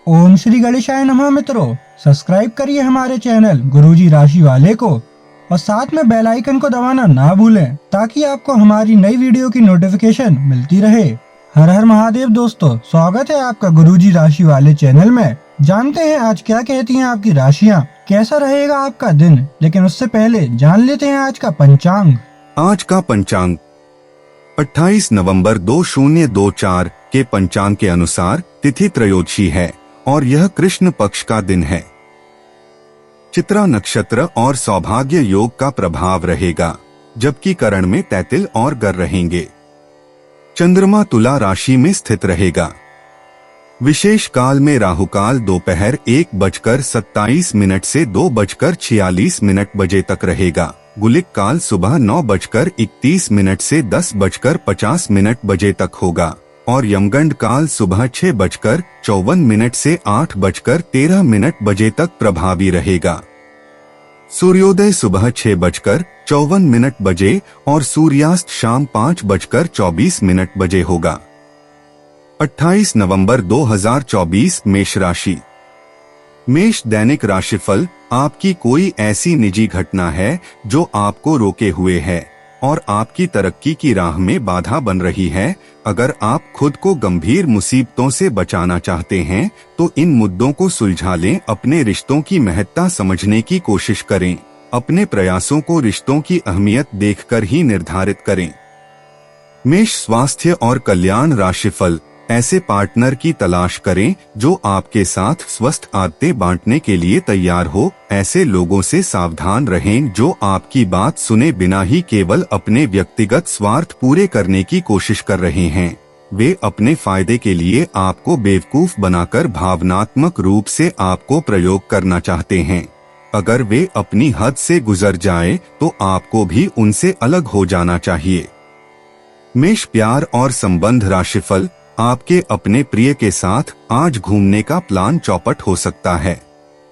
ओम श्री गणेशाय नमः। मित्रों, सब्सक्राइब करिए हमारे चैनल गुरुजी राशि वाले को और साथ में बेल आइकन को दबाना ना भूलें ताकि आपको हमारी नई वीडियो की नोटिफिकेशन मिलती रहे। हर हर महादेव दोस्तों, स्वागत है आपका गुरुजी राशि वाले चैनल में। जानते हैं आज क्या कहती हैं आपकी राशियां, कैसा रहेगा आपका दिन। लेकिन उससे पहले जान लेते हैं आज का पंचांग। आज का पंचांग 28 नवंबर 2024 के पंचांग के अनुसार तिथि त्रयोदशी है और यह कृष्ण पक्ष का दिन है। चित्रा नक्षत्र और सौभाग्य योग का प्रभाव रहेगा, जबकि करण में तैतिल और गर रहेंगे। चंद्रमा तुला राशि में स्थित रहेगा। विशेष काल में राहुकाल दोपहर 1:27 से 2:46 बजे तक रहेगा। गुलिक काल सुबह 9:31 से 10:50 बजे तक होगा और यमगंड काल सुबह 6:54 से 8:13 बजे तक प्रभावी रहेगा। सूर्योदय सुबह 6:54 बजे और सूर्यास्त शाम 5:24 बजे होगा। 28 नवंबर 2024 मेष राशि। मेष दैनिक राशिफल। आपकी कोई ऐसी निजी घटना है जो आपको रोके हुए है और आपकी तरक्की की राह में बाधा बन रही है। अगर आप खुद को गंभीर मुसीबतों से बचाना चाहते हैं तो इन मुद्दों को सुलझा लें। अपने रिश्तों की महत्ता समझने की कोशिश करें। अपने प्रयासों को रिश्तों की अहमियत देखकर ही निर्धारित करें। मेष स्वास्थ्य और कल्याण राशिफल। ऐसे पार्टनर की तलाश करें जो आपके साथ स्वस्थ आदतें बांटने के लिए तैयार हो। ऐसे लोगों से सावधान रहें जो आपकी बात सुने बिना ही केवल अपने व्यक्तिगत स्वार्थ पूरे करने की कोशिश कर रहे हैं। वे अपने फायदे के लिए आपको बेवकूफ बनाकर भावनात्मक रूप से आपको प्रयोग करना चाहते हैं। अगर वे अपनी हद से गुजर जाएं, तो आपको भी उनसे अलग हो जाना चाहिए। मेष प्यार और संबंध राशिफल। आपके अपने प्रिय के साथ आज घूमने का प्लान चौपट हो सकता है।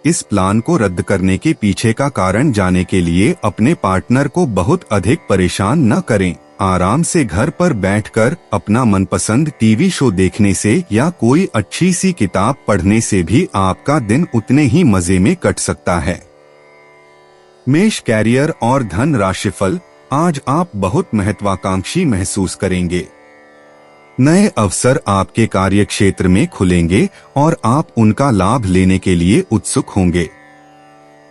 इस प्लान को रद्द करने के पीछे का कारण जानने के लिए अपने पार्टनर को बहुत अधिक परेशान न करें। आराम से घर पर बैठकर अपना मनपसंद टीवी शो देखने से या कोई अच्छी सी किताब पढ़ने से भी आपका दिन उतने ही मजे में कट सकता है। मेष कैरियर और धन राशिफल। आज आप बहुत महत्वाकांक्षी महसूस करेंगे। नए अवसर आपके कार्य क्षेत्र में खुलेंगे और आप उनका लाभ लेने के लिए उत्सुक होंगे।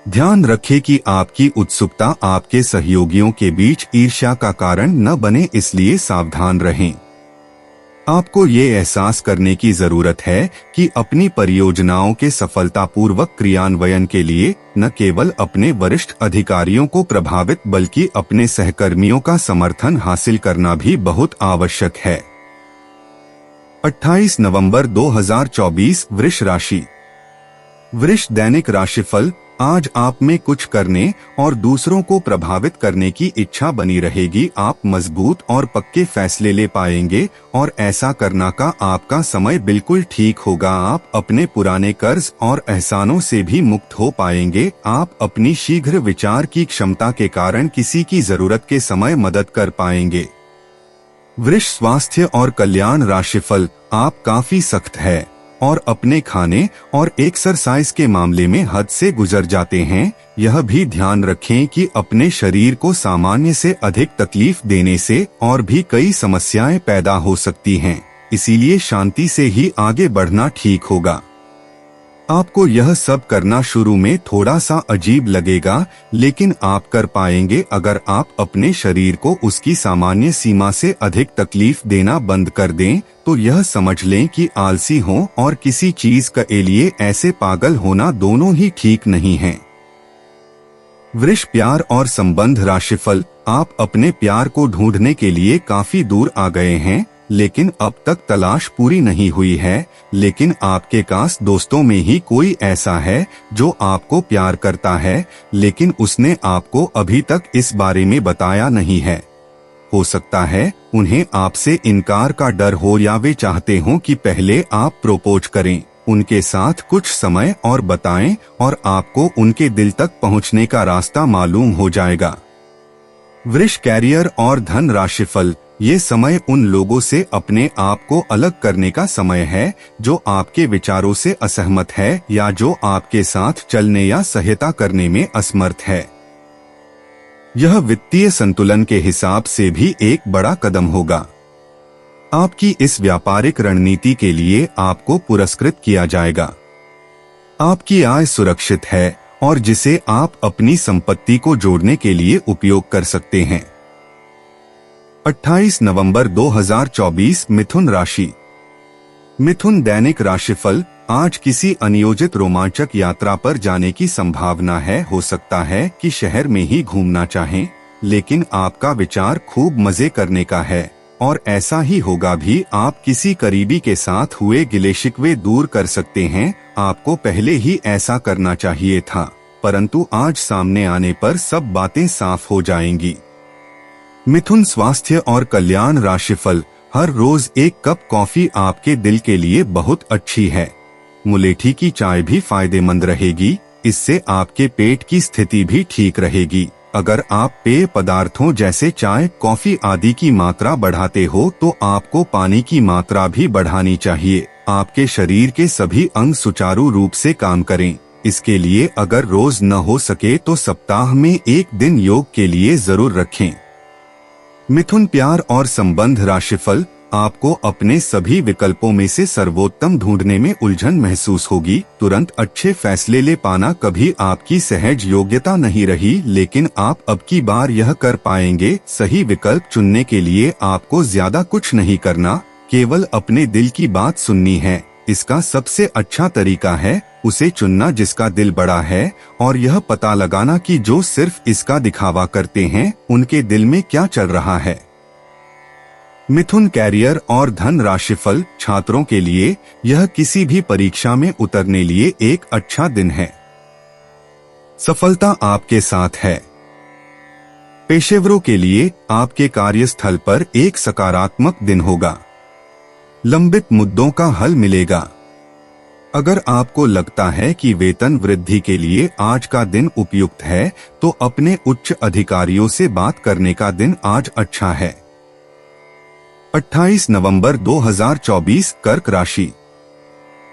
ध्यान रखें कि आपकी उत्सुकता आपके सहयोगियों के बीच ईर्ष्या का कारण न बने, इसलिए सावधान रहें। आपको ये एहसास करने की जरूरत है कि अपनी परियोजनाओं के सफलतापूर्वक क्रियान्वयन के लिए न केवल अपने वरिष्ठ अधिकारियों को प्रभावित बल्कि अपने सहकर्मियों का समर्थन हासिल करना भी बहुत आवश्यक है। 28 नवंबर 2024 वृष राशि। वृष दैनिक राशिफल। आज आप में कुछ करने और दूसरों को प्रभावित करने की इच्छा बनी रहेगी। आप मजबूत और पक्के फैसले ले पाएंगे और ऐसा करना का आपका समय बिल्कुल ठीक होगा। आप अपने पुराने कर्ज और एहसानों से भी मुक्त हो पाएंगे। आप अपनी शीघ्र विचार की क्षमता के कारण किसी की जरूरत के समय मदद कर पाएंगे। वृष स्वास्थ्य और कल्याण राशिफल। आप काफी सख्त है और अपने खाने और एक्सरसाइज के मामले में हद से गुजर जाते हैं। यह भी ध्यान रखें कि अपने शरीर को सामान्य से अधिक तकलीफ देने से और भी कई समस्याएं पैदा हो सकती हैं। इसीलिए शांति से ही आगे बढ़ना ठीक होगा। आपको यह सब करना शुरू में थोड़ा सा अजीब लगेगा, लेकिन आप कर पाएंगे अगर आप अपने शरीर को उसकी सामान्य सीमा से अधिक तकलीफ देना बंद कर दें। तो यह समझ लें कि आलसी हो और किसी चीज के लिए ऐसे पागल होना दोनों ही ठीक नहीं है। वृष प्यार और संबंध राशिफल। आप अपने प्यार को ढूंढने के लिए काफी दूर आ गए हैं, लेकिन अब तक तलाश पूरी नहीं हुई है। लेकिन आपके पास दोस्तों में ही कोई ऐसा है जो आपको प्यार करता है, लेकिन उसने आपको अभी तक इस बारे में बताया नहीं है। हो सकता है उन्हें आपसे इनकार का डर हो या वे चाहते हो कि पहले आप प्रपोज करें, उनके साथ कुछ समय और बताएं और आपको उनके दिल तक पहुंचने का रास्ता मालूम हो जाएगा। वृष कैरियर और धन राशिफल। ये समय उन लोगों से अपने आप को अलग करने का समय है जो आपके विचारों से असहमत है या जो आपके साथ चलने या सहायता करने में असमर्थ है। यह वित्तीय संतुलन के हिसाब से भी एक बड़ा कदम होगा। आपकी इस व्यापारिक रणनीति के लिए आपको पुरस्कृत किया जाएगा। आपकी आय सुरक्षित है और जिसे आप अपनी संपत्ति को जोड़ने के लिए उपयोग कर सकते हैं। 28 नवंबर 2024 मिथुन राशि। मिथुन दैनिक राशिफल। आज किसी अनियोजित रोमांचक यात्रा पर जाने की संभावना है। हो सकता है कि शहर में ही घूमना चाहें, लेकिन आपका विचार खूब मजे करने का है और ऐसा ही होगा भी। आप किसी करीबी के साथ हुए गिले शिकवे दूर कर सकते हैं। आपको पहले ही ऐसा करना चाहिए था, परंतु आज सामने आने पर सब बातें साफ हो जाएंगी। मिथुन स्वास्थ्य और कल्याण राशिफल। हर रोज एक कप कॉफी आपके दिल के लिए बहुत अच्छी है। मुलेठी की चाय भी फायदेमंद रहेगी, इससे आपके पेट की स्थिति भी ठीक रहेगी। अगर आप पेय पदार्थों जैसे चाय, कॉफी आदि की मात्रा बढ़ाते हो तो आपको पानी की मात्रा भी बढ़ानी चाहिए। आपके शरीर के सभी अंग सुचारू रूप से काम करें। इसके लिए अगर रोज न हो सके तो सप्ताह में एक दिन योग के लिए जरूर रखें। मिथुन प्यार और संबंध राशिफल। आपको अपने सभी विकल्पों में से सर्वोत्तम ढूंढने में उलझन महसूस होगी। तुरंत अच्छे फैसले ले पाना कभी आपकी सहज योग्यता नहीं रही, लेकिन आप अब की बार यह कर पाएंगे। सही विकल्प चुनने के लिए आपको ज्यादा कुछ नहीं करना, केवल अपने दिल की बात सुननी है। इसका सबसे अच्छा तरीका है उसे चुनना जिसका दिल बड़ा है और यह पता लगाना कि जो सिर्फ इसका दिखावा करते हैं उनके दिल में क्या चल रहा है। मिथुन कैरियर और धन राशिफल। छात्रों के लिए यह किसी भी परीक्षा में उतरने लिए एक अच्छा दिन है। सफलता आपके साथ है। पेशेवरों के लिए आपके कार्यस्थल पर एक सकारात्मक दिन होगा। लंबित मुद्दों का हल मिलेगा। अगर आपको लगता है कि वेतन वृद्धि के लिए आज का दिन उपयुक्त है तो अपने उच्च अधिकारियों से बात करने का दिन आज अच्छा है। 28 नवंबर 2024 कर्क राशि।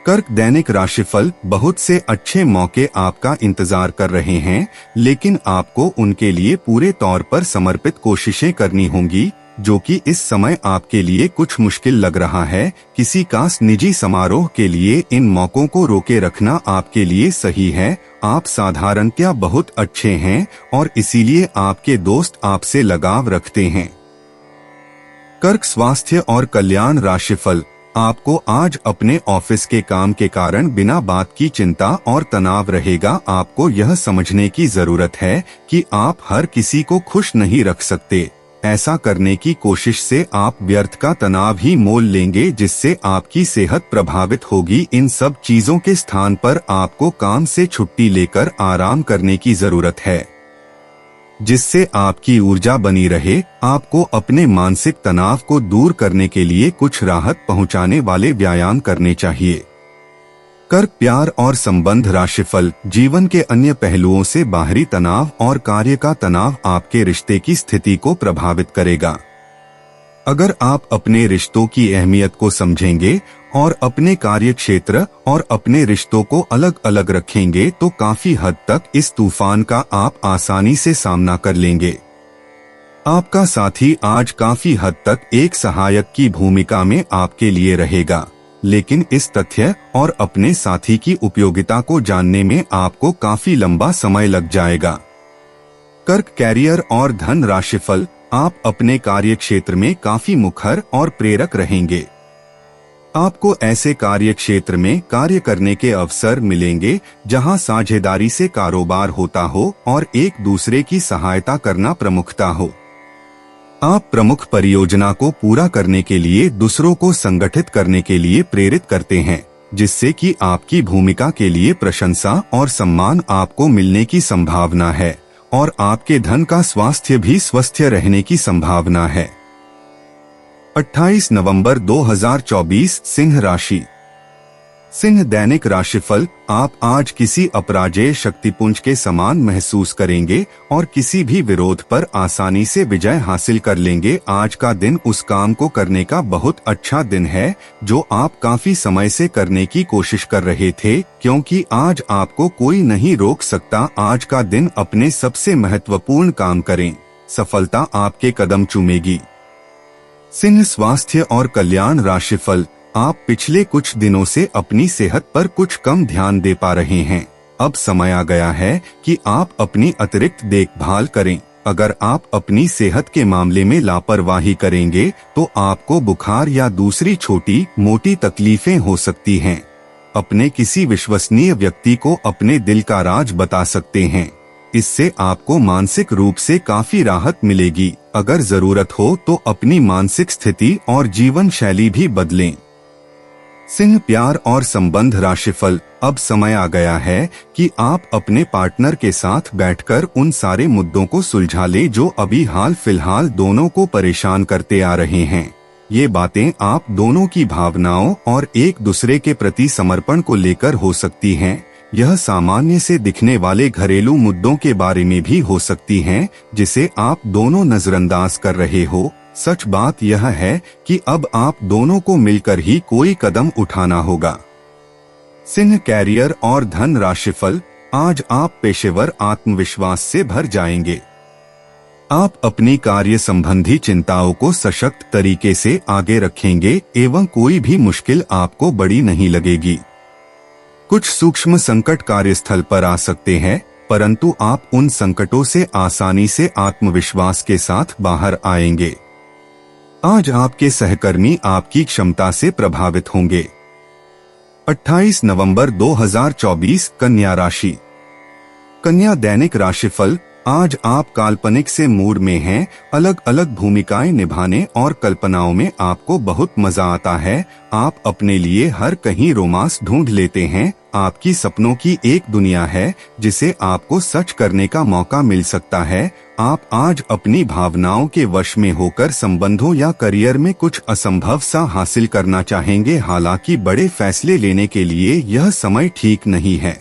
कर्क दैनिक राशिफल। बहुत से अच्छे मौके आपका इंतजार कर रहे हैं, लेकिन आपको उनके लिए पूरे तौर पर समर्पित कोशिशें करनी होंगी, जो कि इस समय आपके लिए कुछ मुश्किल लग रहा है। किसी खास निजी समारोह के लिए इन मौकों को रोके रखना आपके लिए सही है। आप साधारणतया बहुत अच्छे हैं और इसीलिए आपके दोस्त आपसे लगाव रखते हैं। कर्क स्वास्थ्य और कल्याण राशिफल। आपको आज अपने ऑफिस के काम के कारण बिना बात की चिंता और तनाव रहेगा। आपको यह समझने की जरूरत है कि आप हर किसी को खुश नहीं रख सकते। ऐसा करने की कोशिश से आप व्यर्थ का तनाव ही मोल लेंगे, जिससे आपकी सेहत प्रभावित होगी। इन सब चीजों के स्थान पर आपको काम से छुट्टी लेकर आराम करने की जरूरत है, जिससे आपकी ऊर्जा बनी रहे। आपको अपने मानसिक तनाव को दूर करने के लिए कुछ राहत पहुंचाने वाले व्यायाम करने चाहिए। कर्क प्यार और संबंध राशिफल। जीवन के अन्य पहलुओं से बाहरी तनाव और कार्य का तनाव आपके रिश्ते की स्थिति को प्रभावित करेगा। अगर आप अपने रिश्तों की अहमियत को समझेंगे और अपने कार्य क्षेत्र और अपने रिश्तों को अलग अलग रखेंगे तो काफी हद तक इस तूफान का आप आसानी से सामना कर लेंगे। आपका साथी आज काफी हद तक एक सहायक की भूमिका में आपके लिए रहेगा, लेकिन इस तथ्य और अपने साथी की उपयोगिता को जानने में आपको काफी लंबा समय लग जाएगा। कर्क कैरियर और धन राशिफल। आप अपने कार्य क्षेत्र में काफी मुखर और प्रेरक रहेंगे। आपको ऐसे कार्य क्षेत्र में कार्य करने के अवसर मिलेंगे जहां साझेदारी से कारोबार होता हो और एक दूसरे की सहायता करना प्रमुखता हो। आप प्रमुख परियोजना को पूरा करने के लिए दूसरों को संगठित करने के लिए प्रेरित करते हैं, जिससे कि आपकी भूमिका के लिए प्रशंसा और सम्मान आपको मिलने की संभावना है और आपके धन का स्वास्थ्य भी स्वस्थ रहने की संभावना है। 28 नवंबर 2024 सिंह राशि। सिंह दैनिक राशिफल, आप आज किसी अपराजेय शक्तिपुंज के समान महसूस करेंगे और किसी भी विरोध पर आसानी से विजय हासिल कर लेंगे। आज का दिन उस काम को करने का बहुत अच्छा दिन है जो आप काफी समय से करने की कोशिश कर रहे थे, क्योंकि आज आपको कोई नहीं रोक सकता। आज का दिन अपने सबसे महत्वपूर्ण काम करें, सफलता आपके कदम चूमेगी। सिंह स्वास्थ्य और कल्याण राशिफल, आप पिछले कुछ दिनों से अपनी सेहत पर कुछ कम ध्यान दे पा रहे हैं। अब समय आ गया है कि आप अपनी अतिरिक्त देखभाल करें। अगर आप अपनी सेहत के मामले में लापरवाही करेंगे तो आपको बुखार या दूसरी छोटी मोटी तकलीफें हो सकती हैं। अपने किसी विश्वसनीय व्यक्ति को अपने दिल का राज बता सकते हैं। इससे आपको मानसिक रूप से काफी राहत मिलेगी। अगर जरूरत हो तो अपनी मानसिक स्थिति और जीवन शैली भी बदलें। सिंह प्यार और संबंध राशिफल, अब समय आ गया है कि आप अपने पार्टनर के साथ बैठकर उन सारे मुद्दों को सुलझा लें जो अभी हाल फिलहाल दोनों को परेशान करते आ रहे हैं। ये बातें आप दोनों की भावनाओं और एक दूसरे के प्रति समर्पण को लेकर हो सकती हैं। यह सामान्य से दिखने वाले घरेलू मुद्दों के बारे में भी हो सकती हैं जिसे आप दोनों नजरअंदाज कर रहे हो। सच बात यह है कि अब आप दोनों को मिलकर ही कोई कदम उठाना होगा। सिंह कैरियर और धन राशिफल, आज आप पेशेवर आत्मविश्वास से भर जाएंगे। आप अपनी कार्य संबंधी चिंताओं को सशक्त तरीके से आगे रखेंगे एवं कोई भी मुश्किल आपको बड़ी नहीं लगेगी। कुछ सूक्ष्म संकट कार्यस्थल पर आ सकते हैं, परंतु आप उन संकटों से आसानी से आत्मविश्वास के साथ बाहर आएंगे। आज आपके सहकर्मी आपकी क्षमता से प्रभावित होंगे। 28 नवंबर 2024 कन्या राशि। कन्या दैनिक राशिफल, आज आप काल्पनिक से मूड में हैं। अलग अलग भूमिकाएं निभाने और कल्पनाओं में आपको बहुत मजा आता है। आप अपने लिए हर कहीं रोमांस ढूंढ लेते हैं। आपकी सपनों की एक दुनिया है जिसे आपको सच करने का मौका मिल सकता है। आप आज अपनी भावनाओं के वश में होकर संबंधों या करियर में कुछ असंभव सा हासिल करना चाहेंगे। हालांकि बड़े फैसले लेने के लिए यह समय ठीक नहीं है।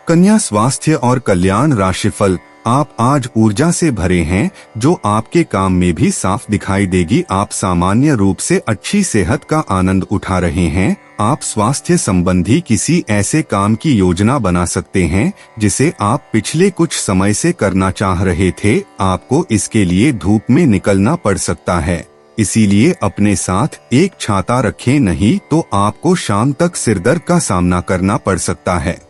कन्या स्वास्थ्य और कल्याण राशिफल, आप आज ऊर्जा से भरे हैं जो आपके काम में भी साफ दिखाई देगी। आप सामान्य रूप से अच्छी सेहत का आनंद उठा रहे हैं। आप स्वास्थ्य संबंधी किसी ऐसे काम की योजना बना सकते हैं जिसे आप पिछले कुछ समय से करना चाह रहे थे। आपको इसके लिए धूप में निकलना पड़ सकता है, इसीलिए अपने साथ एक छाता रखें, नहीं तो आपको शाम तक सिरदर्द का सामना करना पड़ सकता है।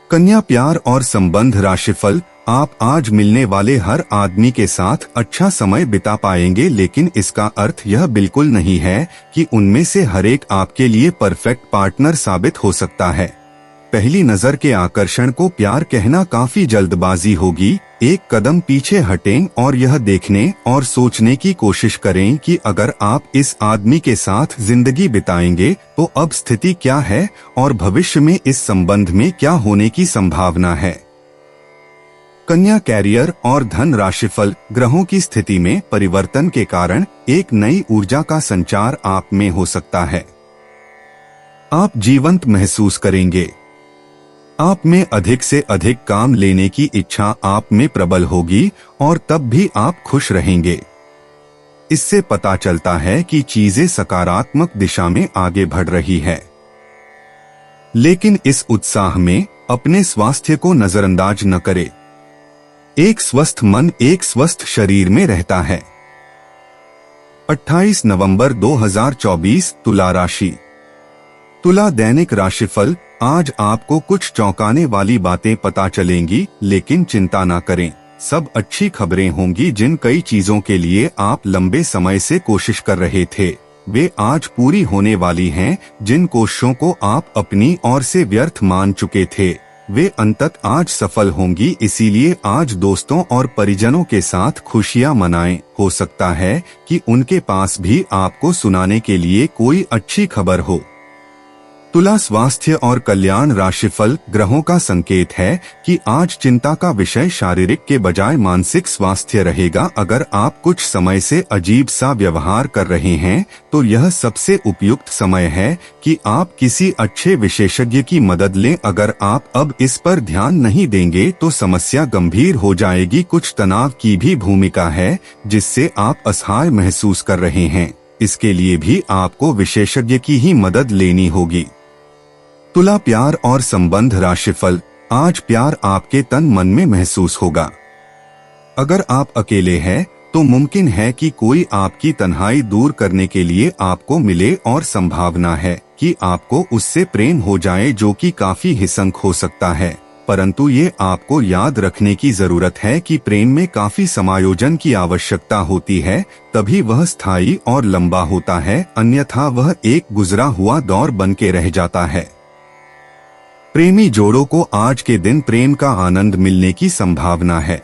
कन्या प्यार और संबंध राशिफल, आप आज मिलने वाले हर आदमी के साथ अच्छा समय बिता पाएंगे, लेकिन इसका अर्थ यह बिल्कुल नहीं है कि उनमें से हर एक आपके लिए परफेक्ट पार्टनर साबित हो सकता है। पहली नजर के आकर्षण को प्यार कहना काफी जल्दबाजी होगी। एक कदम पीछे हटें और यह देखने और सोचने की कोशिश करें कि अगर आप इस आदमी के साथ जिंदगी बिताएंगे तो अब स्थिति क्या है और भविष्य में इस संबंध में क्या होने की संभावना है। कन्या कैरियर और धन राशिफल, ग्रहों की स्थिति में परिवर्तन के कारण एक नई ऊर्जा का संचार आप में हो सकता है। आप जीवंत महसूस करेंगे। आप में अधिक से अधिक काम लेने की इच्छा आप में प्रबल होगी और तब भी आप खुश रहेंगे। इससे पता चलता है कि चीजें सकारात्मक दिशा में आगे बढ़ रही है। लेकिन इस उत्साह में अपने स्वास्थ्य को नजरअंदाज न करें। एक स्वस्थ मन एक स्वस्थ शरीर में रहता है। 28 नवंबर 2024 तुला राशि। तुला दैनिक राशिफल, आज आपको कुछ चौंकाने वाली बातें पता चलेंगी, लेकिन चिंता ना करें। सब अच्छी खबरें होंगी। जिन कई चीजों के लिए आप लंबे समय से कोशिश कर रहे थे वे आज पूरी होने वाली हैं। जिन कोशिशों को आप अपनी ओर से व्यर्थ मान चुके थे वे अंततः आज सफल होंगी। इसीलिए आज दोस्तों और परिजनों के साथ खुशियां मनाएं। हो सकता है कि उनके पास भी आपको सुनाने के लिए कोई अच्छी खबर हो। तुला स्वास्थ्य और कल्याण राशिफल ग्रहों का संकेत है कि आज चिंता का विषय शारीरिक के बजाय मानसिक स्वास्थ्य रहेगा। अगर आप कुछ समय से अजीब सा व्यवहार कर रहे हैं तो यह सबसे उपयुक्त समय है कि आप किसी अच्छे विशेषज्ञ की मदद लें। अगर आप अब इस पर ध्यान नहीं देंगे तो समस्या गंभीर हो जाएगी। कुछ तनाव की भी भूमिका है जिससे आप असहाय महसूस कर रहे हैं। इसके लिए भी आपको विशेषज्ञ की ही मदद लेनी होगी। तुला प्यार और संबंध राशिफल। आज प्यार आपके तन मन में महसूस होगा। अगर आप अकेले हैं तो मुमकिन है कि कोई आपकी तन्हाई दूर करने के लिए आपको मिले और संभावना है कि आपको उससे प्रेम हो जाए, जो कि काफी हिंसक हो सकता है। परंतु ये आपको याद रखने की जरूरत है कि प्रेम में काफी समायोजन की आवश्यकता होती है, तभी वह स्थायी और लंबा होता है, अन्यथा वह एक गुजरा हुआ दौर बन के रह जाता है। प्रेमी जोड़ों को आज के दिन प्रेम का आनंद मिलने की संभावना है।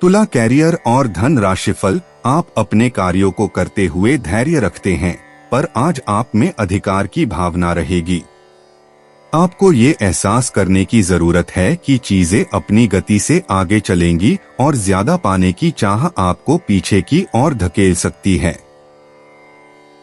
तुला कैरियर और धन राशिफल। आप अपने कार्यों को करते हुए धैर्य रखते हैं, पर आज आप में अधिकार की भावना रहेगी। आपको ये एहसास करने की जरूरत है कि चीजें अपनी गति से आगे चलेंगी और ज्यादा पाने की चाह आपको पीछे की ओर धकेल सकती है।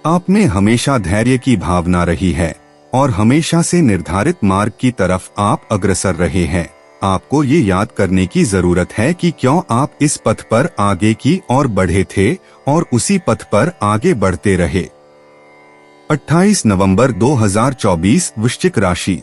आप में हमेशा धैर्य की भावना रही है और हमेशा से निर्धारित मार्ग की तरफ आप अग्रसर रहे हैं। आपको ये याद करने की जरूरत है कि क्यों आप इस पथ पर आगे की ओर बढ़े थे और उसी पथ पर आगे बढ़ते रहे। 28 नवंबर 2024 वृश्चिक राशि।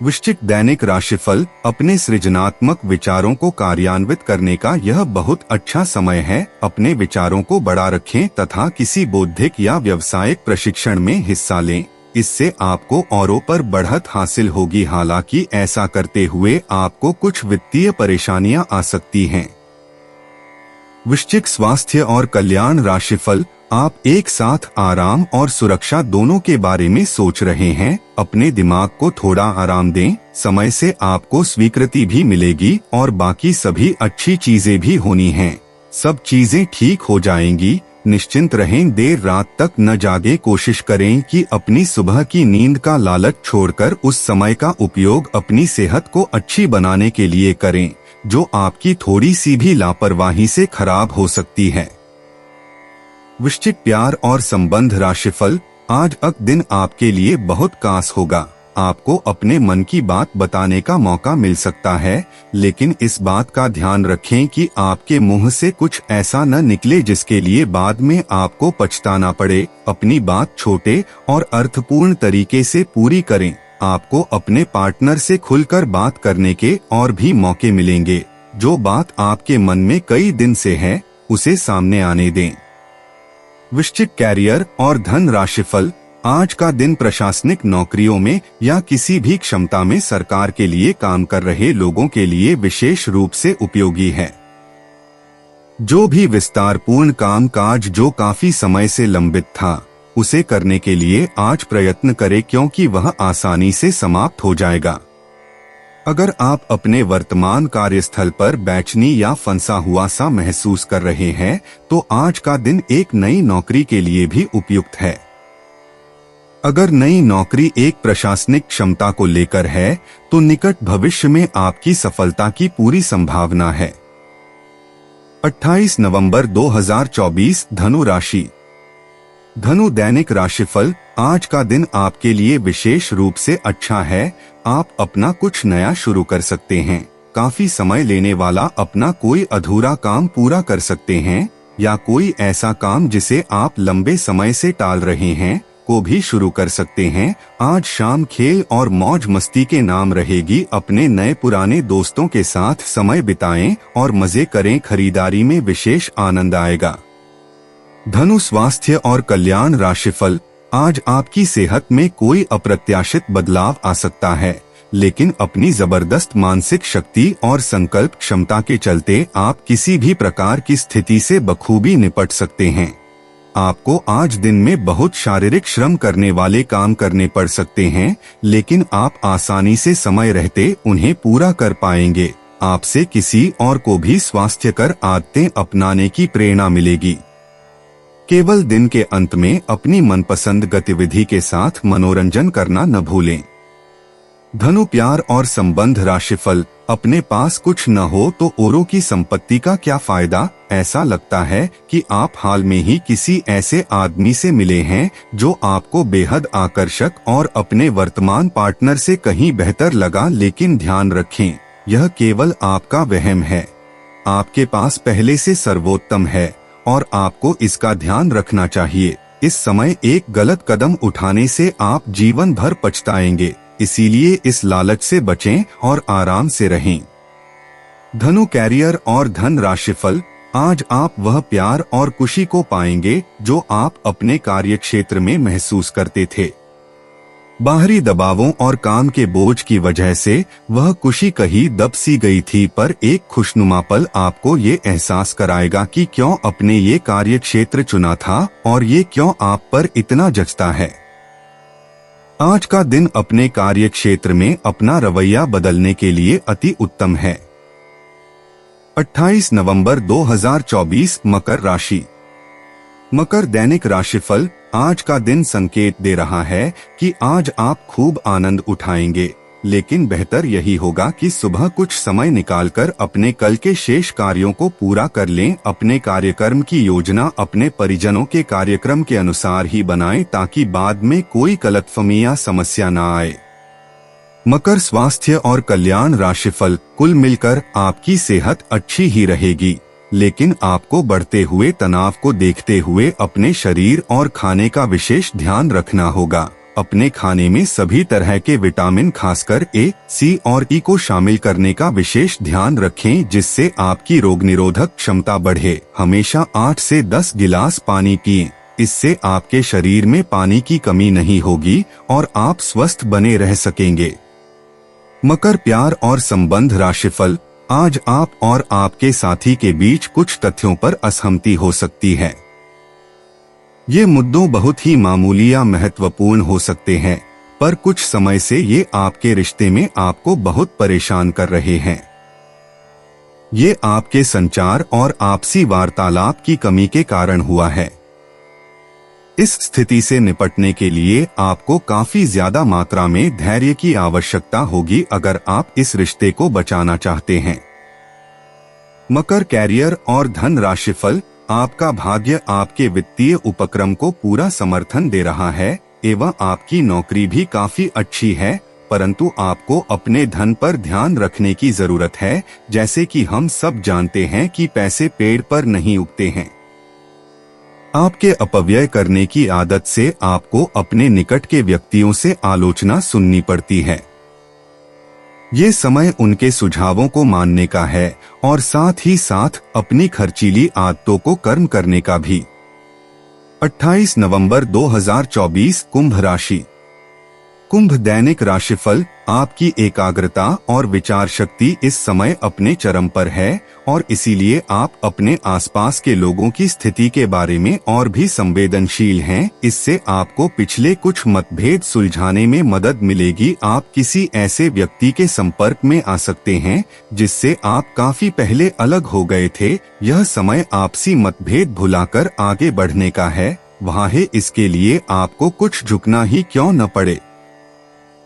वृश्चिक दैनिक राशिफल। अपने सृजनात्मक विचारों को कार्यान्वित करने का यह बहुत अच्छा समय है। अपने विचारों को बड़ा रखें तथा किसी बौद्धिक या व्यावसायिक प्रशिक्षण में हिस्सा लें। इससे आपको औरों पर बढ़त हासिल होगी। हालांकि ऐसा करते हुए आपको कुछ वित्तीय परेशानियां आ सकती हैं। वृश्चिक स्वास्थ्य और कल्याण राशिफल। आप एक साथ आराम और सुरक्षा दोनों के बारे में सोच रहे हैं। अपने दिमाग को थोड़ा आराम दें। समय से आपको स्वीकृति भी मिलेगी और बाकी सभी अच्छी चीजें भी होनी हैं। सब चीजें ठीक हो जाएंगी। निश्चिंत रहें, देर रात तक न जागे। कोशिश करें कि अपनी सुबह की नींद का लालच छोड़कर उस समय का उपयोग अपनी सेहत को अच्छी बनाने के लिए करें, जो आपकी थोड़ी सी भी लापरवाही से खराब हो सकती है। वृश्चिक प्यार और संबंध राशिफल। आज दिन आपके लिए बहुत खास होगा। आपको अपने मन की बात बताने का मौका मिल सकता है, लेकिन इस बात का ध्यान रखें कि आपके मुंह से कुछ ऐसा न निकले जिसके लिए बाद में आपको पछताना पड़े। अपनी बात छोटे और अर्थपूर्ण तरीके से पूरी करें। आपको अपने पार्टनर से खुलकर बात करने के और भी मौके मिलेंगे। जो बात आपके मन में कई दिन से है, उसे सामने आने दें। वृश्चिक कैरियर और धन राशिफल। आज का दिन प्रशासनिक नौकरियों में या किसी भी क्षमता में सरकार के लिए काम कर रहे लोगों के लिए विशेष रूप से उपयोगी है। जो भी विस्तारपूर्ण काम काज जो काफी समय से लंबित था, उसे करने के लिए आज प्रयत्न करें, क्योंकि वह आसानी से समाप्त हो जाएगा। अगर आप अपने वर्तमान कार्यस्थल पर बेचैनी या फंसा हुआ सा महसूस कर रहे हैं, तो आज का दिन एक नई नौकरी के लिए भी उपयुक्त है। अगर नई नौकरी एक प्रशासनिक क्षमता को लेकर है, तो निकट भविष्य में आपकी सफलता की पूरी संभावना है। 28 नवंबर 2024 धनु राशि। धनु दैनिक राशिफल। आज का दिन आपके लिए विशेष रूप से अच्छा है। आप अपना कुछ नया शुरू कर सकते हैं। काफी समय लेने वाला अपना कोई अधूरा काम पूरा कर सकते हैं, या कोई ऐसा काम जिसे आप लंबे समय से टाल रहे हैं को भी शुरू कर सकते हैं। आज शाम खेल और मौज मस्ती के नाम रहेगी। अपने नए पुराने दोस्तों के साथ समय बिताएं और मजे करें। खरीदारी में विशेष आनंद आएगा। धनु स्वास्थ्य और कल्याण राशिफल। आज आपकी सेहत में कोई अप्रत्याशित बदलाव आ सकता है, लेकिन अपनी जबरदस्त मानसिक शक्ति और संकल्प क्षमता के चलते आप किसी भी प्रकार की स्थिति से बखूबी निपट सकते हैं। आपको आज दिन में बहुत शारीरिक श्रम करने वाले काम करने पड़ सकते हैं, लेकिन आप आसानी से समय रहते उन्हें पूरा कर पाएंगे। आपसे किसी और को भी स्वास्थ्यकर आदतें अपनाने की प्रेरणा मिलेगी। केवल दिन के अंत में अपनी मनपसंद गतिविधि के साथ मनोरंजन करना न भूलें। धनु प्यार और संबंध राशिफल। अपने पास कुछ न हो तो औरों की संपत्ति का क्या फायदा। ऐसा लगता है कि आप हाल में ही किसी ऐसे आदमी से मिले हैं जो आपको बेहद आकर्षक और अपने वर्तमान पार्टनर से कहीं बेहतर लगा, लेकिन ध्यान रखें, यह केवल आपका वहम है। आपके पास पहले से सर्वोत्तम है और आपको इसका ध्यान रखना चाहिए। इस समय एक गलत कदम उठाने से आप जीवन भर पछताएंगे, इसीलिए इस लालच से बचें और आराम से रहें। धनु कैरियर और धन राशिफल। आज आप वह प्यार और खुशी को पाएंगे जो आप अपने कार्यक्षेत्र में महसूस करते थे। बाहरी दबावों और काम के बोझ की वजह से वह खुशी कहीं दब सी गई थी, पर एक खुशनुमा पल आपको ये एहसास कराएगा कि क्यों अपने ये कार्यक्षेत्र चुना था और ये क्यों आप पर इतना जचता है। आज का दिन अपने कार्यक्षेत्र में अपना रवैया बदलने के लिए अति उत्तम है। 28 नवंबर 2024 मकर राशि। मकर दैनिक राशिफल। आज का दिन संकेत दे रहा है कि आज आप खूब आनंद उठाएंगे, लेकिन बेहतर यही होगा कि सुबह कुछ समय निकालकर अपने कल के शेष कार्यों को पूरा कर लें। अपने कार्यक्रम की योजना अपने परिजनों के कार्यक्रम के अनुसार ही बनाएं, ताकि बाद में कोई गलतफहमी या समस्या न आए। मकर स्वास्थ्य और कल्याण राशिफल। कुल मिलकर आपकी सेहत अच्छी ही रहेगी, लेकिन आपको बढ़ते हुए तनाव को देखते हुए अपने शरीर और खाने का विशेष ध्यान रखना होगा। अपने खाने में सभी तरह के विटामिन, खासकर ए, सी और ई को शामिल करने का विशेष ध्यान रखें, जिससे आपकी रोग निरोधक क्षमता बढ़े। हमेशा 8 से 10 गिलास पानी पिएं, इससे आपके शरीर में पानी की कमी नहीं होगी और आप स्वस्थ बने रह सकेंगे। मकर प्यार और संबंध राशिफल। आज आप और आपके साथी के बीच कुछ तथ्यों पर असहमति हो सकती है। ये मुद्दों बहुत ही मामूली या महत्वपूर्ण हो सकते हैं, पर कुछ समय से ये आपके रिश्ते में आपको बहुत परेशान कर रहे हैं। ये आपके संचार और आपसी वार्तालाप की कमी के कारण हुआ है। इस स्थिति से निपटने के लिए आपको काफी ज्यादा मात्रा में धैर्य की आवश्यकता होगी अगर आप इस रिश्ते को बचाना चाहते हैं। मकर कैरियर और धन राशिफल। आपका भाग्य आपके वित्तीय उपक्रम को पूरा समर्थन दे रहा है एवं आपकी नौकरी भी काफी अच्छी है, परंतु आपको अपने धन पर ध्यान रखने की जरूरत है। जैसे कि हम सब जानते हैं कि पैसे पेड़ पर नहीं उगते हैं। आपके अपव्यय करने की आदत से आपको अपने निकट के व्यक्तियों से आलोचना सुननी पड़ती है। ये समय उनके सुझावों को मानने का है और साथ ही साथ अपनी खर्चीली आदतों को कर्म करने का भी। 28 नवंबर 2024 कुंभ राशि। कुंभ दैनिक राशिफल। आपकी एकाग्रता और विचार शक्ति इस समय अपने चरम पर है और इसीलिए आप अपने आसपास के लोगों की स्थिति के बारे में और भी संवेदनशील हैं। इससे आपको पिछले कुछ मतभेद सुलझाने में मदद मिलेगी। आप किसी ऐसे व्यक्ति के संपर्क में आ सकते हैं जिससे आप काफी पहले अलग हो गए थे। यह समय आपसी मतभेद भुलाकर आगे बढ़ने का है। वहाँ है, इसके लिए आपको कुछ झुकना ही क्यों न पड़े।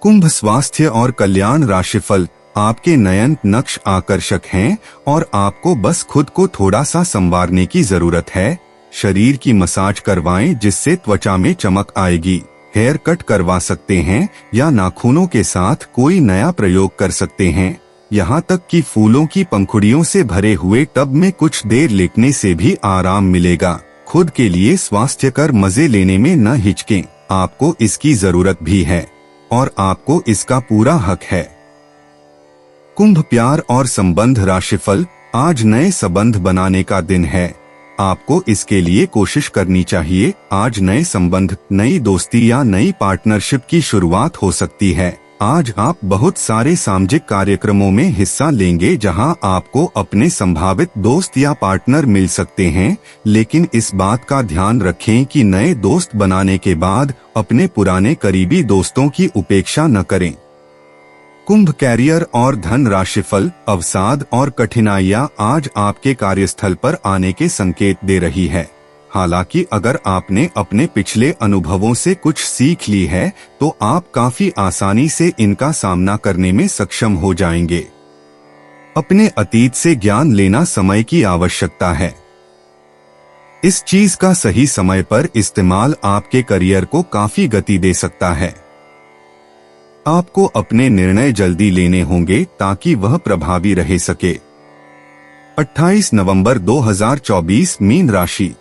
कुंभ स्वास्थ्य और कल्याण राशिफल। आपके नयन नक्श आकर्षक हैं और आपको बस खुद को थोड़ा सा संवारने की जरूरत है। शरीर की मसाज करवाएं जिससे त्वचा में चमक आएगी। हेयर कट करवा सकते हैं या नाखूनों के साथ कोई नया प्रयोग कर सकते हैं। यहाँ तक कि फूलों की पंखुड़ियों से भरे हुए टब में कुछ देर लेटने से भी आराम मिलेगा। खुद के लिए स्वास्थ्यकर मजे लेने में न हिचकें, आपको इसकी जरूरत भी है और आपको इसका पूरा हक है। कुंभ प्यार और संबंध राशिफल। आज नए संबंध बनाने का दिन है। आपको इसके लिए कोशिश करनी चाहिए। आज नए संबंध, नई दोस्ती या नई पार्टनरशिप की शुरुआत हो सकती है। आज आप बहुत सारे सामाजिक कार्यक्रमों में हिस्सा लेंगे जहां आपको अपने संभावित दोस्त या पार्टनर मिल सकते हैं, लेकिन इस बात का ध्यान रखें कि नए दोस्त बनाने के बाद अपने पुराने करीबी दोस्तों की उपेक्षा न करें। कुंभ कैरियर और धन राशिफल। अवसाद और कठिनाइयां आज आपके कार्यस्थल पर आने के संकेत दे रही है। हालांकि अगर आपने अपने पिछले अनुभवों से कुछ सीख ली है तो आप काफी आसानी से इनका सामना करने में सक्षम हो जाएंगे। अपने अतीत से ज्ञान लेना समय की आवश्यकता है। इस चीज का सही समय पर इस्तेमाल आपके करियर को काफी गति दे सकता है। आपको अपने निर्णय जल्दी लेने होंगे ताकि वह प्रभावी रह सके। 28 नवंबर 2024 मीन राशि।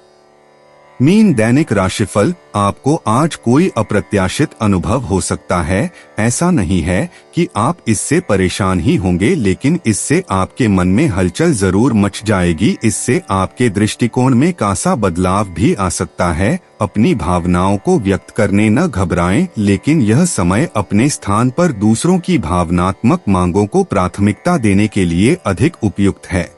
मीन दैनिक राशिफल। आपको आज कोई अप्रत्याशित अनुभव हो सकता है। ऐसा नहीं है कि आप इससे परेशान ही होंगे, लेकिन इससे आपके मन में हलचल जरूर मच जाएगी। इससे आपके दृष्टिकोण में कासा बदलाव भी आ सकता है। अपनी भावनाओं को व्यक्त करने न घबराएं, लेकिन यह समय अपने स्थान पर दूसरों की भावनात्मक मांगों को प्राथमिकता देने के लिए अधिक उपयुक्त है।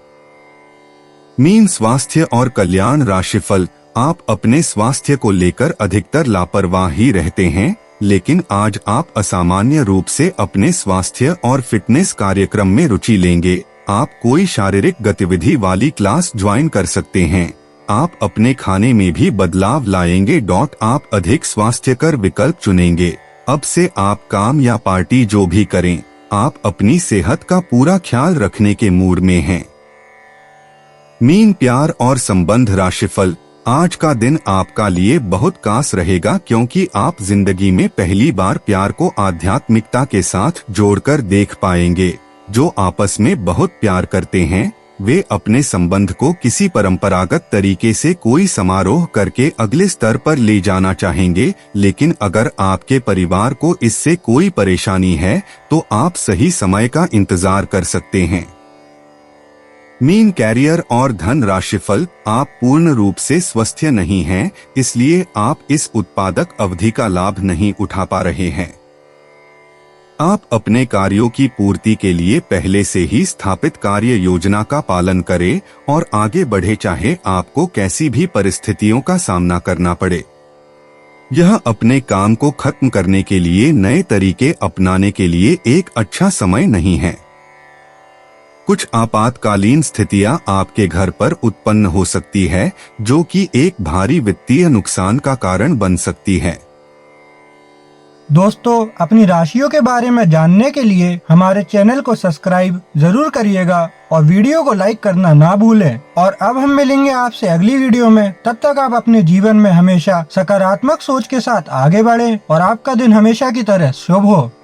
मीन स्वास्थ्य और कल्याण राशिफल। आप अपने स्वास्थ्य को लेकर अधिकतर लापरवाह ही रहते हैं, लेकिन आज आप असामान्य रूप से अपने स्वास्थ्य और फिटनेस कार्यक्रम में रुचि लेंगे। आप कोई शारीरिक गतिविधि वाली क्लास ज्वाइन कर सकते हैं। आप अपने खाने में भी बदलाव लाएंगे। आप अधिक स्वास्थ्यकर विकल्प चुनेंगे। अब से आप काम या पार्टी जो भी करें, आप अपनी सेहत का पूरा ख्याल रखने के मूड में हैं। मीन प्यार और संबंध राशिफल। आज का दिन आपका लिए बहुत खास रहेगा, क्योंकि आप जिंदगी में पहली बार प्यार को आध्यात्मिकता के साथ जोड़कर देख पाएंगे। जो आपस में बहुत प्यार करते हैं वे अपने संबंध को किसी परंपरागत तरीके से कोई समारोह करके अगले स्तर पर ले जाना चाहेंगे। लेकिन अगर आपके परिवार को इससे कोई परेशानी है तो आप सही समय का इंतजार कर सकते हैं। मीन कैरियर और धन राशिफल। आप पूर्ण रूप से स्वस्थ नहीं हैं, इसलिए आप इस उत्पादक अवधि का लाभ नहीं उठा पा रहे हैं। आप अपने कार्यों की पूर्ति के लिए पहले से ही स्थापित कार्य योजना का पालन करें और आगे बढ़े, चाहे आपको कैसी भी परिस्थितियों का सामना करना पड़े। यह अपने काम को खत्म करने के लिए नए तरीके अपनाने के लिए एक अच्छा समय नहीं है। कुछ आपातकालीन स्थितियां आपके घर पर उत्पन्न हो सकती है, जो कि एक भारी वित्तीय नुकसान का कारण बन सकती है। दोस्तों, अपनी राशियों के बारे में जानने के लिए हमारे चैनल को सब्सक्राइब जरूर करिएगा और वीडियो को लाइक करना ना भूलें। और अब हम मिलेंगे आपसे अगली वीडियो में। तब तक आप अपने जीवन में हमेशा सकारात्मक सोच के साथ आगे बढ़ें और आपका दिन हमेशा की तरह शुभ हो।